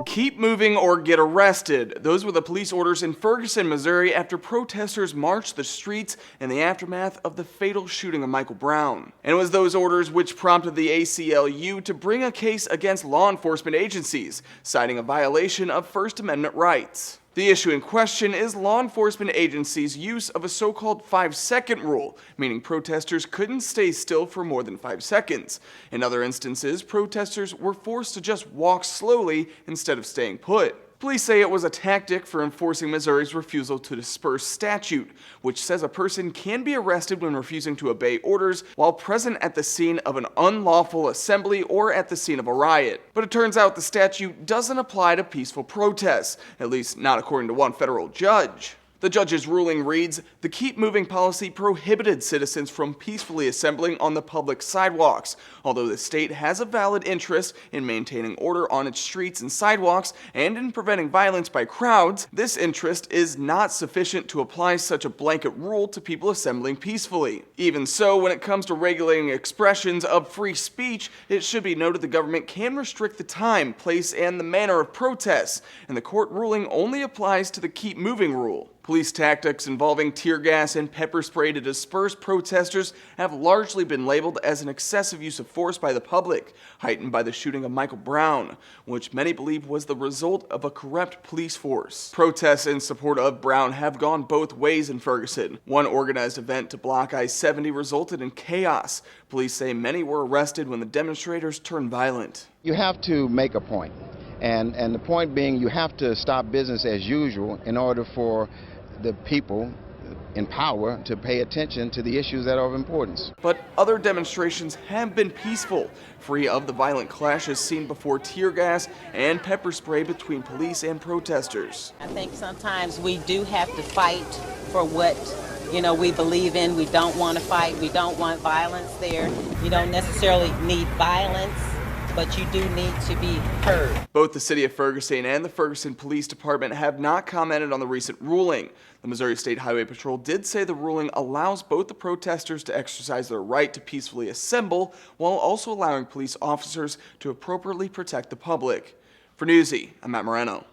Keep moving or get arrested. Those were the police orders in Ferguson, Missouri after protesters marched the streets in the aftermath of the fatal shooting of Michael Brown. And it was those orders which prompted the ACLU to bring a case against law enforcement agencies, citing a violation of First Amendment rights. The issue in question is law enforcement agencies' use of a so-called 5-second rule, meaning protesters couldn't stay still for more than 5 seconds. In other instances, protesters were forced to just walk slowly instead of staying put. Police say it was a tactic for enforcing Missouri's refusal to disperse statute, which says a person can be arrested when refusing to obey orders while present at the scene of an unlawful assembly or at the scene of a riot. But it turns out the statute doesn't apply to peaceful protests, at least not according to one federal judge. The judge's ruling reads, "The Keep Moving policy prohibited citizens from peacefully assembling on the public sidewalks. Although the state has a valid interest in maintaining order on its streets and sidewalks and in preventing violence by crowds, this interest is not sufficient to apply such a blanket rule to people assembling peacefully. Even so, when it comes to regulating expressions of free speech, it should be noted the government can restrict the time, place, and the manner of protests, and the court ruling only applies to the Keep Moving rule." Police tactics involving tear gas and pepper spray to disperse protesters have largely been labeled as an excessive use of force by the public, heightened by the shooting of Michael Brown, which many believe was the result of a corrupt police force. Protests in support of Brown have gone both ways in Ferguson. One organized event to block I-70 resulted in chaos. Police say many were arrested when the demonstrators turned violent. You have to make a point, and the point being you have to stop business as usual in order for the people in power to pay attention to the issues that are of importance. But other demonstrations have been peaceful, free of the violent clashes seen before tear gas and pepper spray between police and protesters. I think sometimes we do have to fight for what we believe in. We don't want to fight. We don't want violence there. You don't necessarily need violence, but you do need to be heard. Both the city of Ferguson and the Ferguson Police Department have not commented on the recent ruling. The Missouri State Highway Patrol did say the ruling allows both the protesters to exercise their right to peacefully assemble while also allowing police officers to appropriately protect the public. For Newsy, I'm Matt Moreno.